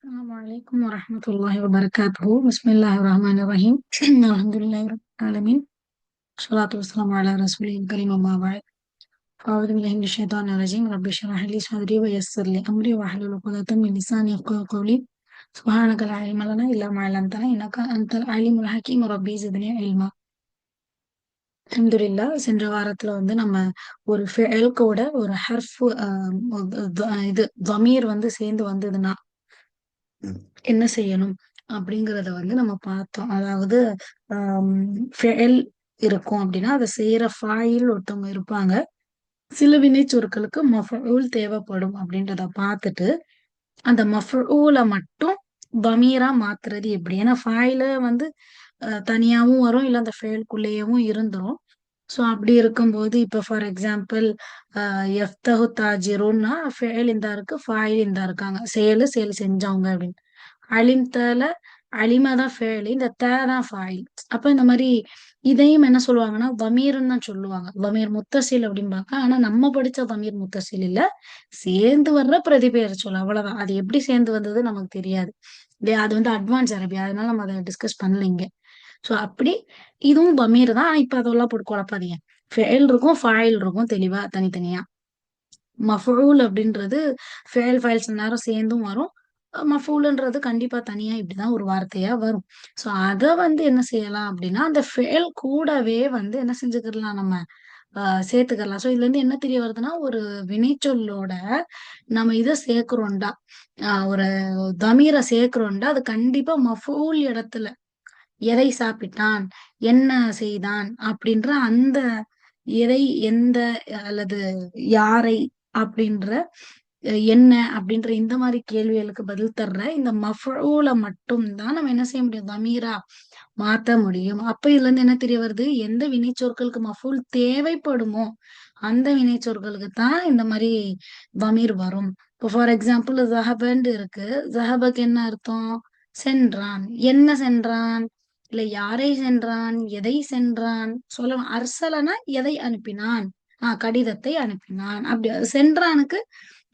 السلام عليكم ورحمة الله وبركاته. بسم الله الرحمن الرحيم. الحمد لله رب العالمين، والصلاة والسلام على رسوله الكريم، أما بعد. أعوذ بالله من الشيطان الرجيم. رب اشرح لي صدري ويسر لي أمري واحلل عقدة من لساني يفقهوا قولي. سبحانك لا علم لنا إلا ما علمتنا إنك أنت العليم الحكيم. ربي زدني علما. அல்ஹம்துலில்லாஹ். சென்ற வாரத்துல நம்ம ஒரு ஃபெயலுக்கோட ஒரு ஹர்ஃப் இது தமீர் சேர்ந்து வந்ததுன்னா என்ன செய்யணும் அப்படிங்கறத நம்ம பார்த்தோம். அதாவது ஆம், ஃபெயல் இருக்கும் அப்படின்னா அதை செய்யற ஃபாயில் ஒருத்தவங்க இருப்பாங்க. சில வினை சொற்களுக்கு மஃபூல் தேவைப்படும் அப்படின்றத பார்த்துட்டு அந்த மஃபூல மட்டும் பமீரா மாத்துறது எப்படி? ஏன்னா ஃபாயில தனியாவும் வரும், இல்ல அந்த ஃபெயலுக்குள்ளேயும் இருந்துரும். ஸோ அப்படி இருக்கும்போது இப்ப ஃபார் எக்ஸாம்பிள் எஃப்தஹு தாஜிருன்னா ஃபெயல் இந்தா இருக்கு, ஃபாயில் இந்தா இருக்காங்க, செயல் செஞ்சவங்க அப்படின்னு. அலிம்தல அலிமா தான் ஃபேலு, இந்த த தான் ஃபாயில். அப்ப இந்த மாதிரி இதையும் என்ன சொல்லுவாங்கன்னா வமீர்னு தான் சொல்லுவாங்க. வமீர் முத்தசில் அப்படிம்பாங்க. ஆனா நம்ம படிச்ச வமீர் முத்தசில் இல்ல, சேர்ந்து வர்ற பிரதிபெயர் சொல், அவ்வளவுதான். அது எப்படி சேர்ந்து வந்தது நமக்கு தெரியாது இல்லையா? அது அட்வான்ஸ் அரபி, அதனால நம்ம அதை டிஸ்கஸ் பண்ணல இங்க. சோ அப்படி இதுவும் பமீர் தான். ஆனா இப்ப அதெல்லாம் போட்டு குழப்பாதீங்க. ஃபேல் இருக்கும், ஃபாயில் இருக்கும், தெளிவா தனித்தனியா. மஃபூல் அப்படின்றது ஃபேல் ஃபைல்ஸ் நேரம் சேர்ந்தும் வரும். மஃபூல்ன்றது கண்டிப்பா தனியா இப்படிதான் ஒரு வார்த்தையா வரும். சோ அத என்ன செய்யலாம் அப்படின்னா அந்த ஃபேல் கூடவே என்ன செஞ்சுக்கலாம், நம்ம சேர்த்துக்கலாம். சோ இதுல இருந்து என்ன தெரிய வருதுன்னா, ஒரு வினைச்சொல்லோட நம்ம இதை சேர்க்கிறோம்டா, ஒரு தமீரை சேர்க்கிறோம்டா, அது கண்டிப்பா மஃபூல் இடத்துல எதை சாப்பிட்டான், என்ன செய்தான் அப்படின்ற அந்த எதை, எந்த, அல்லது யாரை அப்படின்ற என்ன அப்படின்ற இந்த மாதிரி கேள்விகளுக்கு பதில் தர்ற இந்த மஃபூல மட்டும் தான் நம்ம என்ன செய்ய முடியும், தமீரா மாத்த முடியும். அப்ப இதுல இருந்து என்ன தெரிய வருது, எந்த வினைச்சொற்களுக்கு மஃபூல் தேவைப்படுமோ அந்த வினைச்சொற்களுக்கு தான் இந்த மாதிரி தமீர் வரும். இப்போ ஃபார் எக்ஸாம்பிள் ஜஹபண்ட் இருக்கு. ஜஹபக்கு என்ன அர்த்தம்? சென்றான். என்ன சென்றான்? இல்ல யாரை சென்றான், எதை சென்றான் சொல்லணும். அர்சலனா எதை அனுப்பினான், கடிதத்தை அனுப்பினான். அப்படி சென்றானுக்கு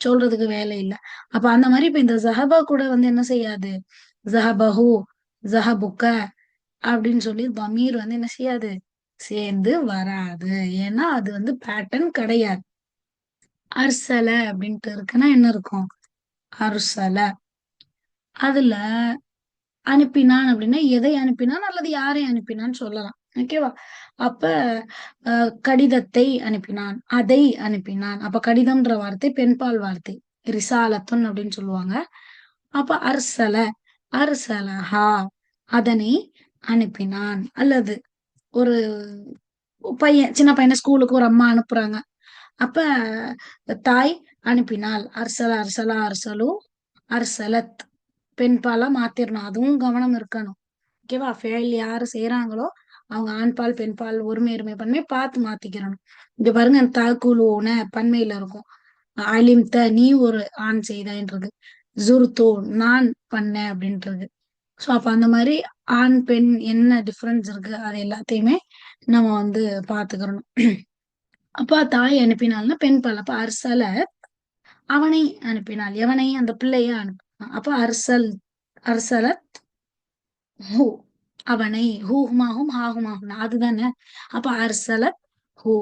சொல்றதுக்கு வேலை இல்ல. அப்ப அந்த மாதிரி இப்ப இந்த ஜஹபா கூட என்ன செய்யாது, ஜஹபஹு, ஜஹபுக்க அப்படின்னு சொல்லி தமீர் என்ன செய்யாது, சேர்ந்து வராது. ஏன்னா அது பேட்டர்ன் கிடையாது. அர்சல அப்படின்ட்டு இருக்குன்னா என்ன இருக்கும், அர்சல. அதுல அனுப்பினான் அப்படின்னா எதை அனுப்பினான் அல்லது யாரை அனுப்பினான்னு சொல்லலாம். ஓகேவா? அப்ப கடிதத்தை அனுப்பினான், அதை அனுப்பினான். அப்ப கடிதம்ன்ற வார்த்தை பெண்பால் வார்த்தை, ரிசாலத்துன் அப்படின்னு சொல்லுவாங்க. அப்ப அர்சல, அர்சலஹா, அதனை அனுப்பினான். அல்லது ஒரு பையன், சின்ன பையனை ஸ்கூலுக்கு ஒரு அம்மா அனுப்புறாங்க. அப்ப தாய் அனுப்பினாள். அர்சல, அர்சலா, அர்சலு, அர்சலத். பெண்பாலா மாத்திரணும், அதுவும் கவனம் இருக்கணும். ஓகேவா? ஃபெயில் யாரு செய்யறாங்களோ அவங்க ஆண்பால் பெண்பால் ஒருமை இருமை பன்மை பார்த்து மாத்திக்கிறணும். இங்க பாருங்க, தாக்குலூன பன்மையில இருக்கும். அலிம்த நீ ஒரு ஆண் செய்தான்றது, ஜுர்தோ நான் பண்ணேன் அப்படின்றது. சோ அப்ப அந்த மாதிரி ஆண் பெண் என்ன டிஃபரன்ஸ் இருக்கு அது எல்லாத்தையுமே நம்ம பாத்துக்கிறணும். அப்ப தாய் அனுப்பினால்னா பெண்பால். அப்ப அர்சல அவனை அனுப்பினாள். எவனை? அந்த பிள்ளைய அனுப்பினான். அப்ப அர்சல், அர்சலத் ஹூ, அவனை. ஹூஹுமாகும் ஹாகுமாகும் அதுதானே. அப்ப அர்சலத் ஹூ,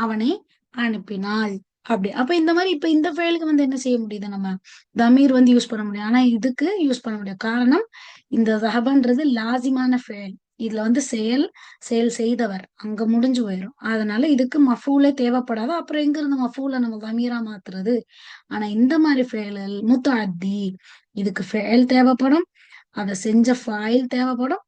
அவனை அனுப்பினாள். அப்படி அப்ப இந்த மாதிரி இப்ப இந்த ஃபெயலுக்கு என்ன செய்ய முடியுது, நம்ம தமீர் யூஸ் பண்ண முடியும். ஆனா இதுக்கு யூஸ் பண்ண முடியாது. காரணம், இந்த ரஹபன்றது லாசிமான ஃபெயல். இதுல செயல், செயல் செய்தவர் அங்க முடிஞ்சு போயிடும். அதனால இதுக்கு மஃபூலே தேவைப்படாது. அப்புறம் எங்க இருந்து மஃபூல நம்ம தமீரா மாத்துறது? ஆனா இந்த மாதிரி ஃபெயல் முத்தஅத்தி, இதுக்கு ஃபெயல் தேவைப்படும், அதை செஞ்ச ஃபாயில் தேவைப்படும்,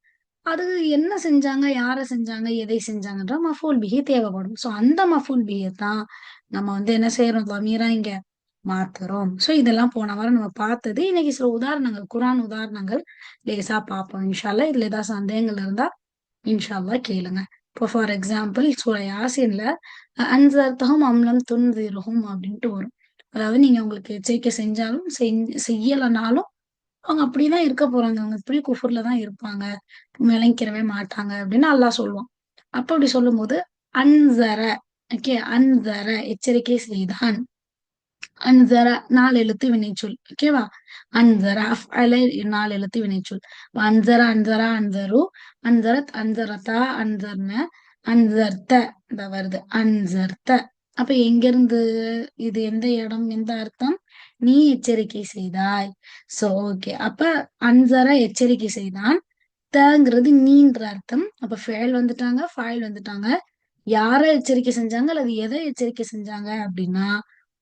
அது என்ன செஞ்சாங்க, யார செஞ்சாங்க, எதை செஞ்சாங்கன்ற மஃபூல் பிஹி தேவைப்படும். சோ அந்த மஃபூல் பிஹி தான் நம்ம என்ன செய்யறோம், லமீரா இங்க மாத்துறோம். சோ இதெல்லாம் போன வாரம் நம்ம பார்த்தது. இன்னைக்கு சில உதாரணங்கள், குரான் உதாரணங்கள் லேசா பார்ப்போம் இன்ஷா அல்லாஹ். இதுல ஏதாவது சந்தேகங்கள் இருந்தா இன்ஷா அல்லாஹ் கேளுங்க. இப்போ ஃபார் எக்ஸாம்பிள் சூரா யாசின்ல அன்சர்தஹும் அம்லம் துன்திருஹும் அப்படின்ட்டு வரும். அதாவது நீங்க உங்களுக்கு எச்சரிக்கை செஞ்சாலும் செய்யலைனாலும் அவங்க அப்படிதான் இருக்க போறாங்க, அவங்க இப்படி குஃபுர்ல தான் இருப்பாங்க, விளங்கிக்கிறவே மாட்டாங்க அப்படின்னு அல்லாஹ் சொல்லுவான். அப்ப அப்படி சொல்லும் போது அன்சர, ஓகே, அன்சர எச்சரிக்கை செய்தான். அன்சரா 4 எழுத்து வினைச்சொல். ஓகேவா? அன்சரா அஃஅல 4 எழுத்து வினைச்சொல். அன்சரா, அன்சரா, அன்சரு, அன்சரத், அன்சரதா, அன்சர்ன, அன்சர்த்த இந்த வருது. அன்சர்த்த. அப்ப எங்கிருந்து இது எந்த இடம், எந்த அர்த்தம்? நீ எச்சரிக்கை செய்தாய். So okay. அப்ப அன்சரா எச்சரிக்கை செய்தான். தங்கிறது நீன்ற அர்த்தம். அப்ப ஃபேல் வந்துட்டாங்க, ஃபாயில் வந்துட்டாங்க. யார எச்சரிக்கை செஞ்சாங்க அல்லது எதை எச்சரிக்கை செஞ்சாங்க அப்படின்னா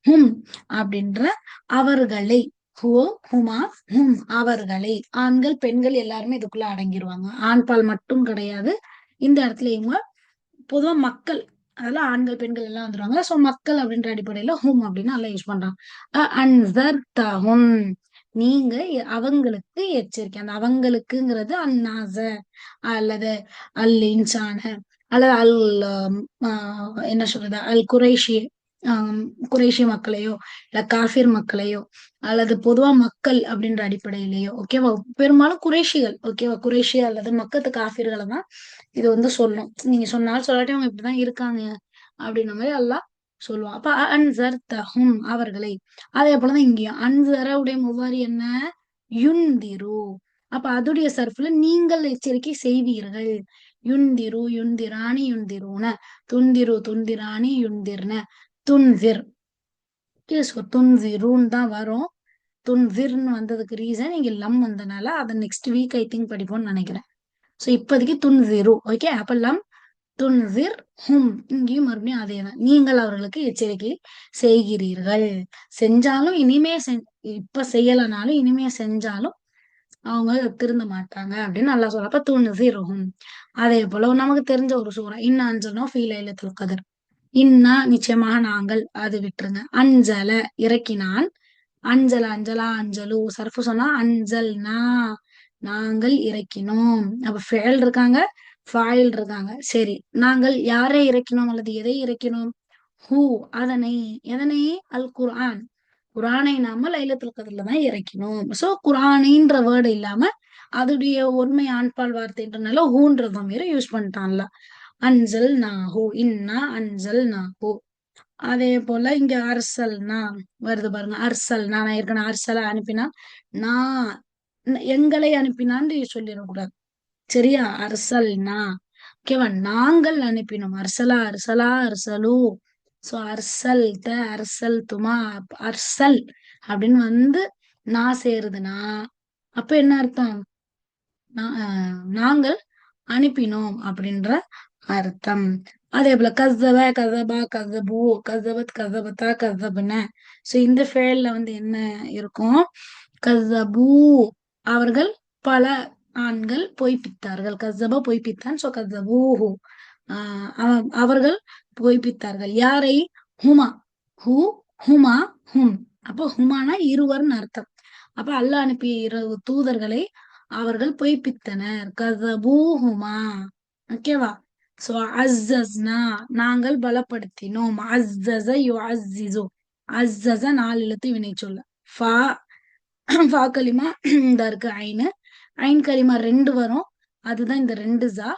ஹும் அப்படின்ற அவர்களை. ஹோ, ஹுமா, ஹும் அவர்களை. ஆண்கள் பெண்கள் எல்லாருமே இதுக்குள்ள அடங்கிருவாங்க. ஆண் பால் மட்டும் கிடையாது. இந்த இடத்துல இவங்க பொதுவா மக்கள், அதெல்லாம் ஆண்கள் பெண்கள் எல்லாம் வந்துருவாங்க. சோ மக்கள் அப்படின்ற அடிப்படையில ஹும் அப்படின்னு நல்லா யூஸ் பண்றாங்க. அன்சர்தஹும் நீங்க அவங்களுக்கு எச்சரிக்கை. அந்த அவங்களுக்குங்கிறது அந்நாச அல்லது அல் இன்சான அல்லது அல் என்ன சொல்றது அல் குறைஷி, ஆஹ் குறைஷி மக்களையோ இல்ல காஃபிர் மக்களையோ அல்லது பொதுவா மக்கள் அப்படின்ற அடிப்படையிலேயோ ஓகேவா. பெரும்பாலும் குறைஷிகள் ஓகேவா, குறைஷி அல்லது மக்கத்து காஃபிர்களை தான் இது வந்து சொல்லும். நீங்க சொன்னாலும் சொல்லாட்டி அவங்க இப்படிதான் இருக்காங்க அப்படின்ற மாதிரி எல்லாம் சொல்லுவான். அப்ப அன்சர் தஹும் அவர்களை. அதே போலதான் இங்கேயும் அன்சரவுடைய முவாரி என்ன? யுந்திரு. அப்ப அதுடைய சர்ஃப்ல நீங்கள் எச்சரிக்கை செய்வீர்கள். யுந்திரு, யுந்திராணி, யுந்திருன, துந்திரு, துந்திராணி, யுந்திர்ன, துன்விர். துன்விருன்னு தான் வரும். துன்விர்னு வந்ததுக்கு ரீசன் இங்க லம் வந்தனால அதை நெக்ஸ்ட் வீக் ஐ திங்க் படிப்போம்னு நினைக்கிறேன். சோ இப்போதைக்கு துன்விரு. ஓகே. அப்ப லம் துன்விர் ஹும். இங்கேயும் மறுபடியும் அதேதான். நீங்கள் அவர்களுக்கு எச்சரிக்கை செய்கிறீர்கள். செஞ்சாலும் இனிமே இப்ப செய்யலனாலும் இனிமே செஞ்சாலும் அவங்க திருந்த மாட்டாங்க அப்படின்னு நல்லா சொல்ல. அப்ப துன்விருஹும். அதே போல நமக்கு தெரிஞ்ச ஒரு சூறா இன்னான்சனோ ஃபீ லைலத்துல் கத்ர். இன்னா நிச்சயமாக நாங்கள், அது விட்டுருங்க. அஞ்சல இறக்கினான். அஞ்சல, அஞ்சலா, அஞ்சலு சர்ஃபு சொன்னா அஞ்சல்னா நாங்கள் இறக்கினோம். அப்ப ஃபேல் இருக்காங்க, ஃபாயில் இருக்காங்க. சரி, நாங்கள் யாரை இறக்கினோம் அல்லது எதை இறக்கினோம்? ஹூ அதனை. எதனை? அல் குர்ஆன். குர்ஆனை நாம லைலத்துல் கத்ர்ல தான் இறக்கினோம். சோ குர்ஆனின்ற வேர்டு இல்லாம அதுடைய உண்மை ஆண்பால் வார்த்தைன்றனால ஹூன்ற தமீரை யூஸ் பண்ணிட்டான்ல. அன்சல் நாஹு இன்னா அன்சல் நாஹு. அதே போல இங்க அர்சல்னா வருது பாருங்க. அர்சல்னா நான் ஏற்கனவே அர்சலா அனுப்பினா நான் எங்களை அனுப்பினான்னு சொல்லிடக்கூடாது. சரியா? அர்சல்னா. ஓகேவா? நாங்கள் அனுப்பினோம். அர்சலா, அர்சலா, அர்சலு. சோ அர்சல் த அர்சல் துமா. அர்சல் அப்படின்னு வந்து நான் சேருதுன்னா அப்ப என்ன அர்த்தம்? நாங்கள் அனுப்பினோம் அப்படின்ற அர்த்தம். அதே போல கஸ்ஸப, கஸபா, கஸபு, கஸபத், கஸபத்தா, கஸபன. சோ இந்த ஃபேல்ல வந்து என்ன இருக்கும்? கஸபு அவர்கள் பல ஆண்கள் பொய்ப்பித்தார்கள். கஸப பொய்ப்பித்தான். சோ கஸபூஹு அவர்கள் பொய்ப்பித்தார்கள். யாரை? ஹுமா. ஹூ, ஹுமா, ஹும். அப்போ ஹுமானா இருவர்னு அர்த்தம். அப்ப அல்லாஹ் அனுப்பிய இரு தூதர்களை அவர்கள் பொய்ப்பித்தனர். கஸபூஹுமா. ஓகேவா? சோ அஸ்ஸஸ்னா நாங்கள் பலப்படுத்தினோம். அஸ்ஸஸ யுஅஸ்ஸிஸு. அஸ்ஸஸ 4 எழுத்து வினைச்சொல். ஃபா ஃபா கலிமா இந்த இருக்கு ஐனு. ஐன் கலிமா 2 வரும். அதுதான் இந்த 2 ஜா.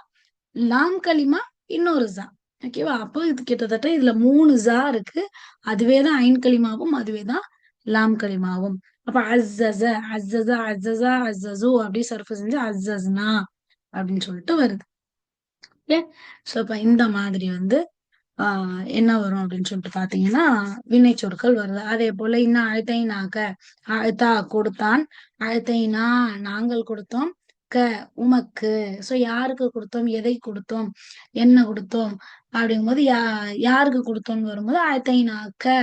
லாம் கலிமா இன்னொரு ஜா. ஓகேவா? அப்போ இது கிட்டத்தட்ட இதுல 3 ஜா இருக்கு. அதுவேதான் ஐன் கலிமாவும் அதுவேதான் லாம் கலிமாவும். அப்ப அஸ்ஸஸ, அஸ்ஸஸ, அஸ்ஸஸா, அஸ்ஸஸு அப்படி சர்ஃபு செஞ்சு அஸ்ஸஸ்னா அப்படின்னு சொல்லிட்டு வருது. ஓகே. சோ இப்ப இந்த மாதிரி வந்து என்ன வரும் அப்படின்னு சொல்லிட்டு பாத்தீங்கன்னா வினை சொற்கள் வருது. அதே போல இன்னும் அழைத்தைனாக்க அழைத்தா கொடுத்தான். அழைத்தைனா நாங்கள் கொடுத்தோம். க உமக்கு. சோ யாருக்கு கொடுத்தோம், எதை கொடுத்தோம், என்ன கொடுத்தோம் அப்படிங்கும்போது யாருக்கு கொடுத்தோம்னு வரும்போது அழைத்தைனாக்க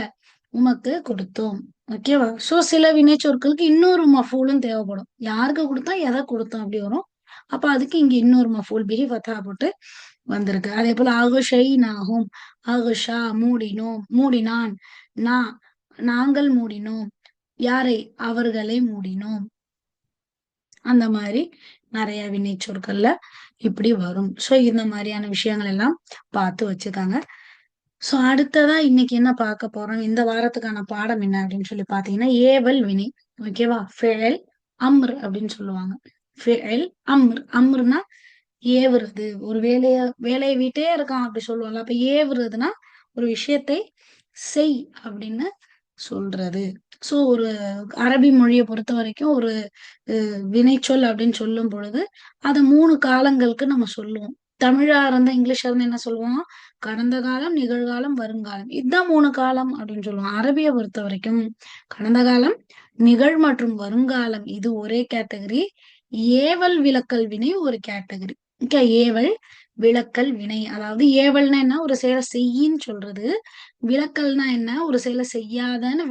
உமக்கு கொடுத்தோம். ஓகேவா? சோ சில வினை சொற்களுக்கு இன்னொரு மஃபூலும் தேவைப்படும். யாருக்கு கொடுத்தோம், எதை கொடுத்தோம் அப்படி வரும். அப்ப அதுக்கு இங்க இன்னொரு மஃபூல் பிஹி ஃபத்தா போட்டு வந்திருக்கு. அதே போல அகுஷை நாகும். அகுஷா மூடினோம், மூடினான். நாங்கள் மூடினோம். யாரை? அவர்களை மூடினோம். அந்த மாதிரி நிறைய வினை சொற்கள்ல இப்படி வரும். சோ இந்த மாதிரியான விஷயங்கள் எல்லாம் பார்த்து வச்சுக்காங்க. சோ அடுத்ததா இன்னைக்கு என்ன பார்க்க போறோம், இந்த வாரத்துக்கான பாடம் என்ன அப்படின்னு சொல்லி பாத்தீங்கன்னா ஏவல் வினை. ஓகேவா? ஃபெயல் அம்ர் அப்படின்னு சொல்லுவாங்க. ஃபெயல் அம்ர். அம்ருனா ஏவுறது. ஒரு வேலையை விட்டே இருக்கான் அப்படி சொல்லுவாங்க. அப்ப ஏவுறதுன்னா ஒரு விஷயத்தை செய் அப்படின்னு சொல்றது. சோ ஒரு அரபி மொழிய பொறுத்தவரைக்கும் ஒரு வினைச்சொல் அப்படின்னு சொல்லும் பொழுது, அத 3 காலங்களுக்கு நம்ம சொல்லுவோம். தமிழா இருந்தா, இங்கிலீஷா இருந்தா என்ன சொல்லுவோம்? கடந்த காலம், நிகழ்காலம், வருங்காலம். இதான் 3 காலம் அப்படின்னு சொல்லுவோம். அரபிய பொறுத்தவரைக்கும் கடந்த காலம், நிகழ் மற்றும் வருங்காலம் இது ஒரே கேட்டகரி. ஏவல், விலக்கல், வினை ஒரு கேட்டகரி. ஓகே, ஏவல், விலக்கல், வினை. அதாவது ஏவல்னா என்ன? ஒரு செயலை செய்யின்னு சொல்றது. விலக்கல்னா என்ன? ஒரு செயலை செய்யாதன்னு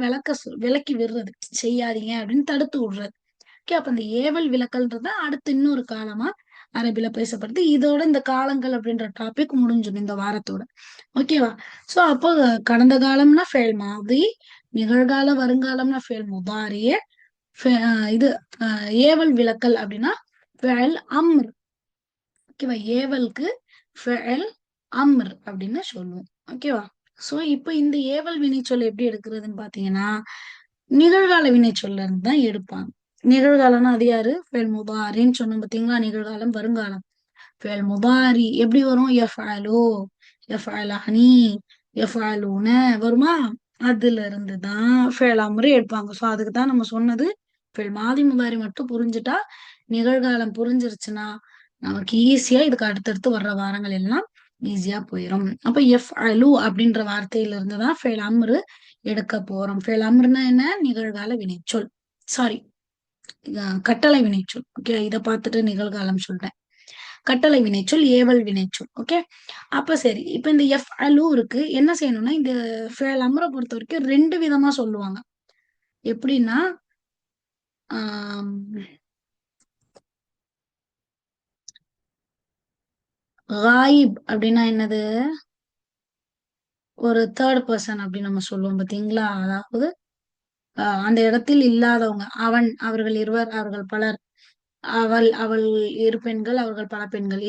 விலக்கி விடுறது. செய்யாதீங்க அப்படின்னு தடுத்து விடுறது. ஓகே, அப்ப இந்த ஏவல் விலக்கல்ன்றது அடுத்து இன்னொரு காலமா அரபில பேசப்படுது. இதோட இந்த காலங்கள் அப்படின்ற டாபிக் முடிஞ்சிடும் இந்த வாரத்தோட. ஓகேவா? சோ அப்போ கடந்த காலம்னா ஃபேல் மாதி, நிகழ்கால வருங்காலம்னா ஃபேல் முதாரி, இது ஏவல் விலக்கல் அப்படின்னா ஃபேல் அம்ர். ஓகேவா? ஏவலுக்கு ஃபேல் அம்ர் அப்படின்னு சொல்லுவோம். ஓகேவா? சோ இப்ப இந்த ஏவல் வினைச்சொல் எப்படி எடுக்கிறதுன்னு பாத்தீங்கன்னா, நிகழ்கால வினைச்சொல்ல இருந்து தான் எடுப்பாங்க. நிகழ்காலம்னா அது யாரு? ஃபேல் முதாரின்னு சொன்னோம் பாத்தீங்களா? நிகழ்காலம், வருங்காலம். ஃபேல் முதாரி எப்படி வரும்? யஃபஅலு, யஃபஅலானி, யஃபஅலூன வருமா? அதுல இருந்து தான் ஃபேல் அம்ரு எடுப்பாங்க. சோ அதுக்கு தான் நம்ம சொன்னது, ஃபேல் மாதி முதாரி மட்டும் புரிஞ்சுட்டா, நிகழ்காலம் புரிஞ்சிருச்சுன்னா நமக்கு ஈஸியா இதுக்கு அடுத்தடுத்து வர்ற வாரங்கள் எல்லாம் ஈஸியா போயிரும். அப்ப யஃப்அலு அப்படின்ற வார்த்தையில இருந்து தான் ஃபேல் அம்ரு எடுக்க போறோம். ஃபேல் அம்ருன்னா என்ன? நிகழ்கால வினைச்சொல். சாரி, கட்டளை வினைச்சொல். ஓகே, இத பார்த்துட்டு நிகழ்காலம் சொல்றேன். கட்டளை வினைச்சொல், ஏவல் வினைச்சொல். ஓகே, அப்ப சரி. இப்ப இந்த யஃப்அலு இருக்கு. என்ன செய்யணும்னா, இந்த ஃபேல் அம்ர பொறுத்தவரைக்கும் 2 விதமா சொல்லுவாங்க. எப்படின்னா, ஆம், காயிப் அப்படின்னா என்னது? ஒரு தேர்ட் பர்சன் அப்படின்னு நம்ம சொல்லுவோம் பாத்தீங்களா? அதாவது அந்த இடத்தில் இல்லாதவங்க. அவன், அவர்கள் இருவர், அவர்கள் பலர், அவள், அவள் இரு பெண்கள், அவர்கள் பல பெண்கள்.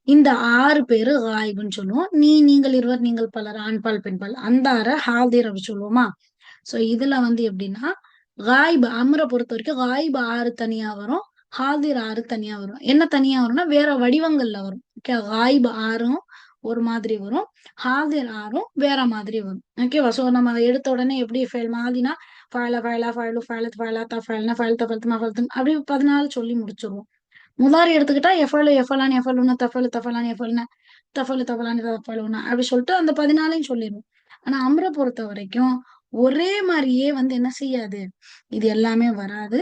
இந்த 6 பேரு காயிப்ன்னு சொல்லுவோம். நீங்கள் இருவர், நீங்கள் பலர், ஆண்பால் பெண்பால். அந்த ஹாதிர் அப்படி சொல்லுவோமா? சோ இதுல வந்து எப்படின்னா, காயிப் அம்ர பொறுத்த வரைக்கும் காயிப் 6 தனியா வரும். ஹாதிர் 6 தனியா வரும். என்ன தனியா வரும்னா வேற வடிவங்கள்ல வரும். ஓகே, காயிப் 6ம் ஒரு மாதிரி வரும். ஹாதிர் 6ம் வேற மாதிரி வரும். ஓகேவா? சோ நம்ம அதை எடுத்த உடனே எப்படி ஃபெயில் மாதினா ஃபயலா ஃபயலா ஃபயலு ஃபயலத் ஃபயலாத்தா ஃபயல்னா ஃபயல் தஃபல்த் மஃபல்துன் அப்படி 14 சொல்லி முடிச்சிருவோம். முதாரி எடுத்துக்கிட்டா எஃபலு எஃபலான் எஃபலுன தஃபலு தஃபலான் எஃபல்ன தஃபலு தஃபலான் தஃபலுன அப்படி சொல்லிட்டு அந்த 14 சொல்லிடுவோம். ஆனா அம்ர பொறுத்த வரைக்கும் ஒரே மாதிரியே வந்து என்ன செய்யாது, இது எல்லாமே வராது.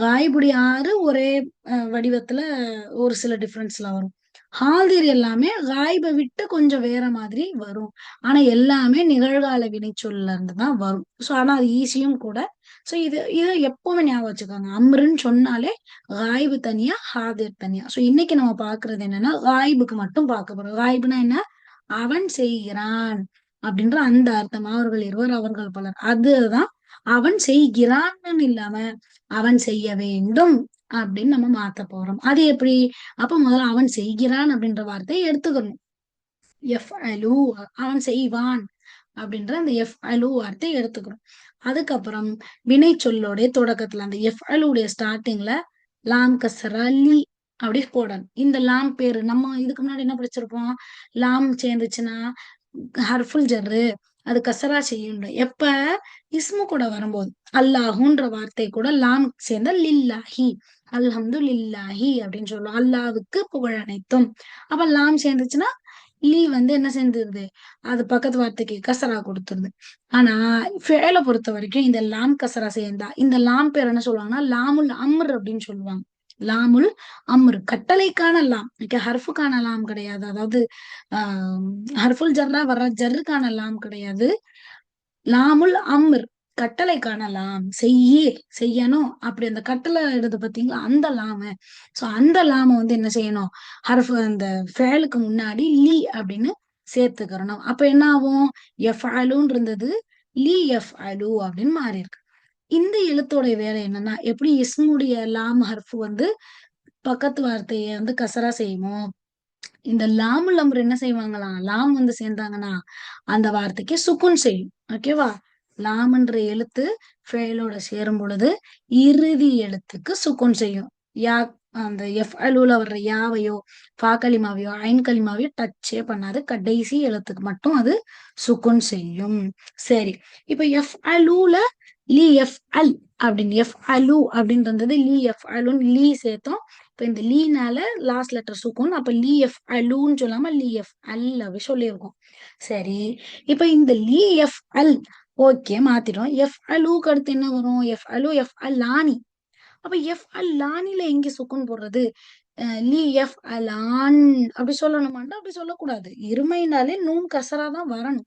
காய்புடி 6 ஒரே வடிவத்துல ஒரு சில டிஃபரன்ஸ்ல வரும். ஹாதிர் எல்லாமே காய்பை விட்டு கொஞ்சம் வேற மாதிரி வரும். ஆனா எல்லாமே நிகழ்கால வினைச்சொல்ல இருந்து தான் வரும். சோ ஆனா அது ஈஸியும் கூட. சோ இது இது எப்பவுமே ஞாபகம் வச்சுக்கோங்க. அம்ருன்னு சொன்னாலே காய்பு தனியா, ஹாதிர் தனியா. சோ இன்னைக்கு நம்ம பாக்குறது என்னன்னா, காய்புக்கு மட்டும் பார்க்க போறோம். காய்புனா என்ன? அவன் செய்கிறான் அப்படின்ற அந்த அர்த்தம். அவர்கள் இருவர், அவர்கள் பலர். அதுதான் அவன் செய்கிறான்னு இல்லாம அவன் செய்ய வேண்டும் அப்படின்னு நம்ம மாத்த போறோம். அது எப்படி? அப்ப முதல்ல அவன் செய்கிறான் அப்படின்ற வார்த்தையை எடுத்துக்கணும். எஃப் அலு, அவன் செய்வான் அப்படின்ற அந்த எஃப் அலு வார்த்தை எடுத்துக்கணும். அதுக்கப்புறம் வினை சொல்லோடைய தொடக்கத்துல அந்த எஃப் அலுடைய ஸ்டார்டிங்ல லாம் கசரா லி அப்படி போடணும். இந்த லாம் பேரு நம்ம இதுக்கு முன்னாடி என்ன படிச்சிருப்போம்? லாம் சேர்ந்துச்சுன்னா ஹர்ஃபுல் ஜர்ரு, அது கசரா செய்யும். எப்ப? இஸ்மு கூட வரும்போது அல்லாஹுன்ற வார்த்தை கூட லாம் சேர்ந்த லில்லாஹி, அல்ஹம்து லில்லாஹி அப்படின்னு சொல்லுவோம். அல்லாவுக்கு புகழ் அனைத்தும். அப்ப லாம் சேர்ந்துச்சுன்னா லீ வந்து என்ன செஞ்சிருது? அது பக்கத்து வார்த்தைக்கு கசரா கொடுத்துருது. ஆனா ஃபேல பொறுத்த வரைக்கும் இந்த லாம் கசரா சேர்ந்தா இந்த லாம் பேர் என்ன சொல்லுவாங்கன்னா லாமுல் அம்ர் அப்படின்னு சொல்லுவாங்க. லாமுல் அம்ர், கட்டளைக்கான லாம். ஹர்ஃபுக்கான லாம் கிடையாது. அதாவது ஆஹ் ஹர்ஃபுல் ஜர்ரா வர்ற ஜர்ருக்கான லாம் கிடையாது. லாமுல் அம்ர், கட்டளைக்கான லாம். செய்யணும் அப்படி அந்த கட்டளை எடுத்து பாத்தீங்களா அந்த லாம. சோ அந்த லாம வந்து என்ன செய்யணும்? ஹர்ஃப் அந்த ஃபேலுக்கு முன்னாடி லீ அப்படின்னு சேர்த்துக்கிறணும். அப்ப என்ன ஆகும்? எஃப் அலுன்னு இருந்தது, லீ எஃப் அலு அப்படின்னு மாறி இருக்கு. இந்த எழுத்தோட வேலை என்னன்னா, எப்படி இஸ்முடைய லாம் ஹர்ஃப் வந்து பக்கத்து வார்த்தையை வந்து கசரா செய்யுமோ, இந்த லாமுல் அம்ர் என்ன செய்வாங்களாம்? லாம் வந்து சேர்ந்தாங்கன்னா அந்த வார்த்தைக்கு சுக்குன் செய்யும். ஓகேவா? லாம்ன்ற எழுத்து ஃபேலோட சேரும் பொழுது இறுதி எழுத்துக்கு சுக்குன் செய்யும். யா, அந்த எஃப் அலுல வர்ற யாவையோ ஃபா கலிமாவையோ ஐன் கலிமாவையோ டச்சே பண்ணாது. கடைசி எழுத்துக்கு மட்டும் அது சுக்குன் செய்யும். சரி, இப்ப எஃப் அலுல லீ எஃப் அல் அப்படின்னு எஃப் அலு அப்படின்னு இருந்தது. லீ எஃப் அலுன்னு லீ சேர்த்தோம். இப்ப இந்த லீனால லாஸ்ட் லெட்டர் சுக்கும். அப்ப லீ எஃப் அலுன்னு சொல்லாம லீ எஃப் அல் அப்படி சொல்லியிருக்கோம். சரி, இப்ப இந்த லீ எஃப் அல் ஓகே மாத்திட்டோம். எஃப் அலுக்கு அடுத்து என்ன வரும்? எஃப் அலு எஃப் அல் லானி. அப்ப எஃப் அல் லானில எங்க சுக்குன் போடுறது? லீ எஃப் அலான் அப்படி சொல்லணுமாண்டா? அப்படி சொல்லக்கூடாது. இருமைனாலே நூன் கசரா தான் வரணும்.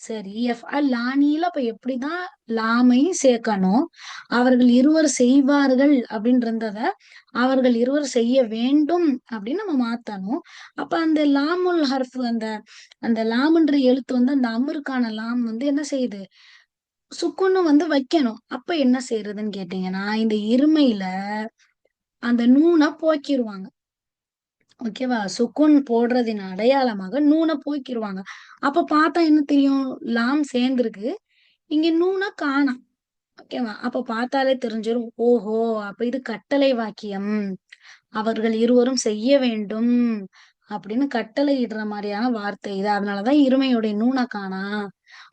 சரி, எஃப் அல் லானில அப்ப எப்படிதான் லாமை சேர்க்கணும்? அவர்கள் இருவர் செய்வார்கள் அப்படின்னு இருந்தத அவர்கள் இருவர் செய்ய வேண்டும் அப்படின்னு நம்ம மாத்தணும். அப்ப அந்த லாமுல் ஹர்ஃப் அந்த அந்த லாம்ன்ற எழுத்து வந்து அந்த அமருக்கான லாம் வந்து என்ன செய்யுது? சுக்குன்னு வந்து வைக்கணும். அப்ப என்ன செய்யறதுன்னு கேட்டீங்கன்னா, இந்த இருமையில அந்த நூன போக்கிருவாங்க. ஓகேவா? சுக்குன் போடுறதின் அடையாளமாக நூன போக்கிருவாங்க. அப்ப பார்த்தா என்ன தெரியும்? லாம் சேர்ந்திருக்கு. இங்க நூன காணோம். ஓகேவா? அப்ப பார்த்தாலே தெரிஞ்சிரும். ஓஹோ! அப்ப இது கட்டளை வாக்கியம். அவர்கள் இருவரும் செய்ய வேண்டும் அப்படின்னு கட்டளை இடுற மாதிரியான வார்த்தை இது. அதனாலதான் இருமையுடைய நூன காணா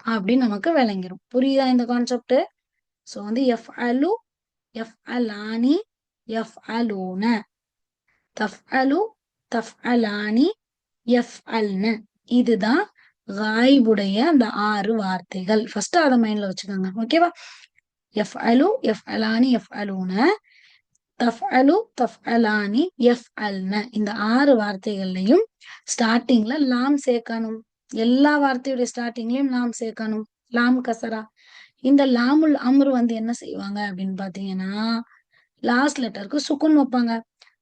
அப்படின்னு நமக்கு விளங்கிரும். புரியுதா இந்த கான்செப்ட்? சோ வந்து எஃப் அலு, எஃப் அலானி, எஃப் அலூன, தஃப் அலு, தஃப் அலானி, எஃப் அல்னு. இதுதான் காய்புடைய அந்த 6 வார்த்தைகள். ஃபர்ஸ்ட் அதை மைண்ட்ல வச்சுக்கோங்க. ஓகேவா? எஃப் அலு, எஃப் அலானி, எஃப் அலூன, தஃப் அலு, தஃப் அலானி, எஃப் அல்ன. இந்த 6 வார்த்தைகள்லையும் ஸ்டார்டிங்ல லாம் சேர்க்கணும். எல்லா வார்த்தையுடைய ஸ்டார்டிங்லயும் லாம் சேர்க்கணும். லாம் கசரா. இந்த லாமுல் அம்ரு வந்து என்ன செய்வாங்க அப்படின்னு பாத்தீங்கன்னா, லாஸ்ட் லெட்டருக்கு சுக்குன் வைப்பாங்க.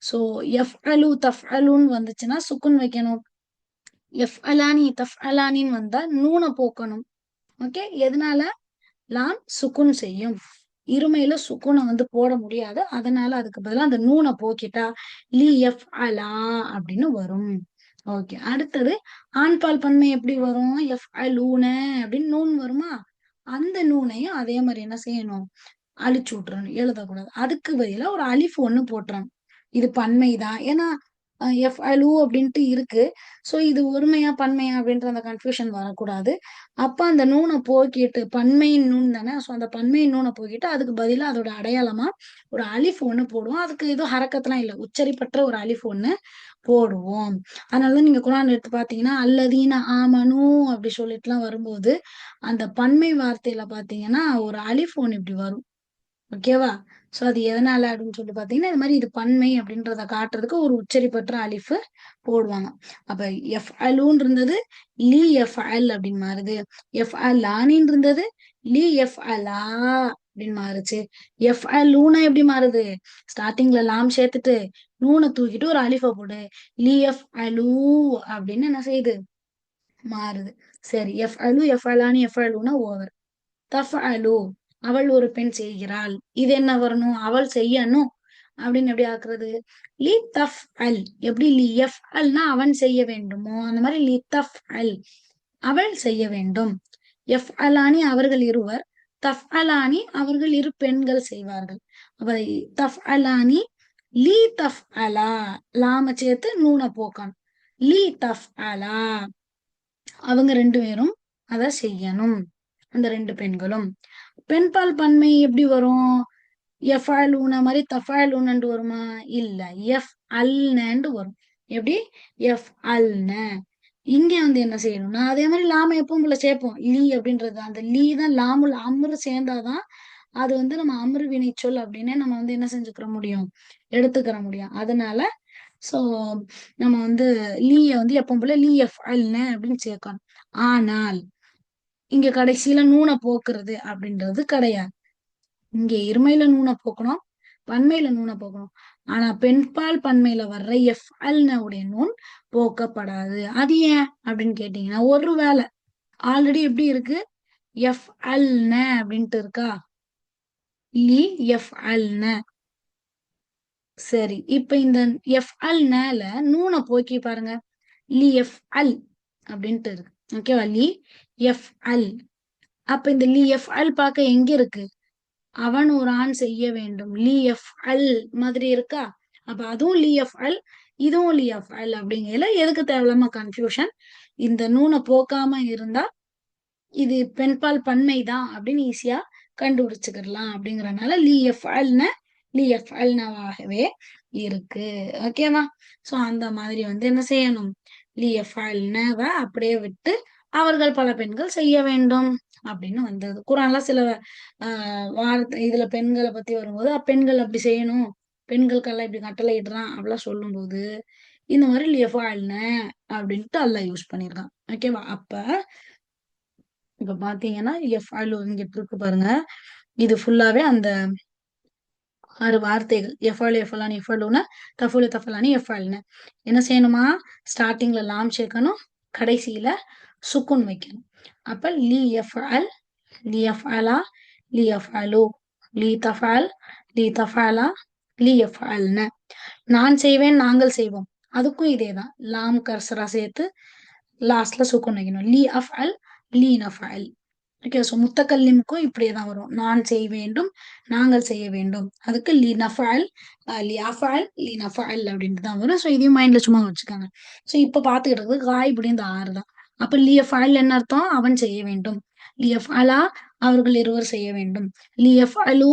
சோ எஃப் அலு தஃப் அலுன்னு வந்துச்சுன்னா சுக்குன் வைக்கணும். எஃப் அலானி தஃப் அலானின்னு வந்தா நூனை போக்கணும். ஓகே, எதனால? லாம் சுக்குன் செய்யும். இருமையில சுக்குனை வந்து போட முடியாது. அதனால அதுக்கு பதிலா அந்த நூனை போக்கிட்டா லி எஃப் அலா அப்படின்னு வரும். ஓகே, அடுத்தது ஆண்பால் பன்மை எப்படி வரும்? எஃப் அலூன அப்படின்னு நூன் வருமா? அந்த நூனையும் அதே மாதிரி என்ன செய்யணும்? அழிச்சு விட்டுறணும். எழுதக்கூடாது. அதுக்கு பதிலா ஒரு அலிஃப் ஒண்ணு போட்டுறணும். இது பன்மைதான். ஏன்னா எஃப் அலு அப்படின்ட்டு இருக்கு. சோ இது ஒருமையா பன்மையா அப்படின்ற அந்த கன்ஃபியூஷன் வரக்கூடாது. அப்ப அந்த நூனை போக்கிட்டு பன்மையின் நூன் தானே. சோ அந்த பன்மையின் நூனை போக்கிட்டு அதுக்கு பதிலா அதோட அடையாளமா ஒரு அலிஃப் ஒண்ணு போடுவோம். அதுக்கு எதுவும் ஹரக்கத்லாம் இல்ல. உச்சரிப்பற்ற ஒரு அலிஃப் ஒண்ணு போடுவோம். அதனாலதான் நீங்க குர்ஆன் எடுத்து பாத்தீங்கன்னா அல்லதீன ஆமனு அப்படி சொல்லிட்டுலாம் வரும்போது அந்த பன்மை வார்த்தையில பாத்தீங்கன்னா ஒரு அலிஃப் ஒண்ணு இப்படி வரும். ஓகேவா? சோ அது எதனால அப்படின்னு சொல்லி பாத்தீங்கன்னா இந்த மாதிரி இது பன்மை அப்படின்றத காட்டுறதுக்கு ஒரு உச்சரிப்பற்ற அலிஃப் போடுவாங்க. அப்ப எஃப் அலுன்னு இருந்தது லீ எஃப் அல் அப்படின்னு மாறுது. எஃப் அல் லானின்னு இருந்தது லீ எஃப் அலா அப்படின்னு மாறுச்சு. எஃப் அல் லூனா எப்படி மாறுது? ஸ்டார்டிங்ல லாம் சேர்த்துட்டு நூனை தூக்கிட்டு ஒரு அலிஃப போடு. லீ எஃப் அலூ அப்படின்னு என்ன செய்யுது? மாறுது. சரி, எஃப் அலு எஃப் அலானி எஃப் அலூனா ஓவர். தஃஅலு அவள் ஒரு பெண் செய்கிறாள். இது என்ன வரணும்? அவள் செய்யணும் அப்படின்னு எப்படி ஆக்குறது? லி தஃப் அல். எப்படி லி எஃப் அல்னா அவன் செய்ய வேண்டுமோ அந்த மாதிரி லி தஃப் அல் அவள் செய்ய வேண்டும். எஃப் அலானி அவர்கள் இருவர். தஃப் அலானி அவர்கள் இரு பெண்கள் செய்வார்கள். அப்ப தஃப் அலானி லீ தஃப் அலா லாம சேர்த்து நூன போக்கணும். லீ தஃப் அலா அவங்க ரெண்டு பேரும் அத செய்யணும். அந்த ரெண்டு பெண்களும். பெண்பால் பன்மை எப்படி வரும்? எஃபாலூன மாதிரி தஃபாலூனு வருமா? இல்ல, எஃப் அல்னு வரும். எப்படி? எஃப் அல்ன. இங்க வந்து என்ன செய்யணும்னா அதே மாதிரி லாம எப்பவும் போல சேர்ப்போம். லீ அப்படின்றது அந்த லீ தான் லாமுல் அம்ரு சேர்ந்தாதான் அது வந்து நம்ம அம்ரு வினைச்சொல் அப்படின்னு நம்ம வந்து என்ன செஞ்சுக்கிற முடியும்? எடுத்துக்கிற முடியும். அதனால சோ நம்ம வந்து லீய வந்து எப்பவும் போல லீ எஃப் அல்ன அப்படின்னு சேர்க்கணும். ஆனால் இங்க கடைசியில நூனை போக்குறது அப்படின்றது கிடையாது. இங்க இருமையில நூனை போக்கணும், பன்மையில நூனை போக்கணும். ஆனா பெண்பால் பன்மையில வர்ற எஃப் அல்ன உடைய நூன் போக்கப்படாது. அது ஏன் அப்படின்னு கேட்டீங்கன்னா ஒருவேளை ஆல்ரெடி எப்படி இருக்கு? எஃப் அல்ன அப்படின்ட்டு இருக்கா? லி எஃப் அல்ன. சரி, இப்ப இந்த எஃப் அல்னால நூனை போக்கி பாருங்க. லி எஃப் அல் அப்படின்ட்டு இருக்கு. ஓகேவா? லி எஃப் அல். அப்ப இந்த லி எஃப் அல் பார்க்க எங்க இருக்கு? அவன் ஒரு ஆண் செய்ய வேண்டும். லீ எஃப் அல் மாதிரி இருக்கா? அப்ப அதுவும் லீ எஃப் அல், இதுவும் லீ எஃப் அல் அப்படிங்கல எதுக்கு தேவையில்லாம கன்ஃபியூஷன்? இந்த நூனை போக்காம இருந்தா இது பெண்பால் பன்மைதான் அப்படின்னு ஈஸியா கண்டுபிடிச்சுக்கலாம் அப்படிங்கறதுனால லி எஃப் அல்னவாகவே இருக்கு. ஓகேவா? சோ அந்த மாதிரி வந்து என்ன செய்யணும், லி எஃப் அல்னவ அப்படியே விட்டு அவர்கள் பல பெண்கள் செய்ய வேண்டும் அப்படின்னு வந்தது. குரான்ல சில வார்த்தை இதுல பெண்களை பத்தி வரும்போது பெண்கள் அப்படி செய்யணும், பெண்களுக்கெல்லாம் இப்படி கட்டளை இடுறான் அப்படிலாம் சொல்லும்போது இந்த மாதிரி லியஃபால்ன அப்படின்ட்டு அல்லாஹ் யூஸ் பண்ணியிருக்கான். ஓகேவா? அப்ப இப்ப பாத்தீங்கன்னா எஃப்அலு இங்கிட்டு இருக்கு பாருங்க. இது ஃபுல்லாவே அந்த 6 வார்த்தைகள். எஃபஅலு எஃபலானு எஃபலுன தஃபுலு தஃபலானி எஃபஅல்ன. என்ன செய்யணுமா? ஸ்டார்டிங்ல லாம் சேர்க்கணும், கடைசியில சுக்குன் வைக்கணும். அப்ப லி எஃப்அல், லி எஃப்அலா, லி எஃப்அலு, லி தஃபஅல், லி தஃபஅலா, லி எஃப்அல்ன. நான் செய்வேன், நாங்கள் செய்வோம். அதுக்கும் இதேதான். லாம் கர்சரா சேர்த்து லாஸ்ட்ல சுக்குன் வைக்கணும். லி அஃப்அல், லீ நஃபஅல். ஓகே. ஸோ முத்தக்கல்லிமுக்கும் இப்படியே தான் வரும். நான் செய்ய வேண்டும், நாங்கள் செய்ய வேண்டும். அதுக்கு லி நஃபஅல், லி அஃபஅல், லி நஃபஅல் அப்படின்ட்டு தான் வரும். ஸோ இதையும் மைண்ட்ல சும்மா வச்சுக்காங்க. ஸோ இப்ப பாத்துக்கிட்டு இருக்கிறது காய்படி இந்த 6 தான். அப்ப லி அஃபஅல் என்ன அர்த்தம்? அவன் செய்ய வேண்டும். லி அஃபஅலா அவர்கள் இருவர் செய்ய வேண்டும். லி அஃபஅலு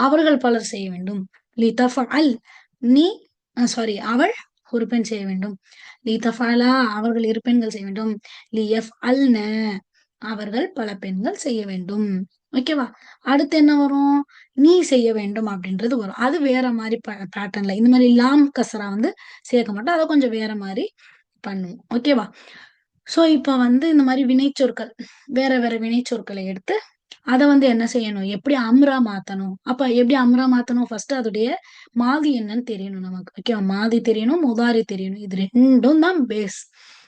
அவர்கள் பலர் செய்ய வேண்டும். லி தஃபஅல் நீ சாரி அவள் ஒரு பெண் செய்ய வேண்டும். லி தஃபஅலா அவர்கள் இரு பெண்கள் செய்ய வேண்டும். லி யஃப்அல்ன அவர்கள் பல பெண்கள் செய்ய வேண்டும். ஓகேவா? அடுத்து என்ன வரும்? நீ செய்ய வேண்டும் அப்படின்றது வரும். அது வேற மாதிரி பேட்டர்ன்ல இந்த மாதிரி லாம் கசரா வந்து சேர்க்க மாட்டோம். அதை கொஞ்சம் வேற மாதிரி பண்ணுவோம். ஓகேவா? சோ இப்ப வந்து இந்த மாதிரி வினைச்சொற்கள் வேற வேற வினைச்சொற்களை எடுத்து அத வந்து என்ன செய்யணும்? எப்படி அம்ரா மாத்தணும்? அப்ப எப்படி அம்ரா மாத்தணும்? ஃபர்ஸ்ட் அதோடைய மாதி என்னன்னு தெரியணும் நமக்கு. ஓகேவா? மாதி தெரியணும், முதாரி தெரியணும். இது 2ம் தான் பேஸ்.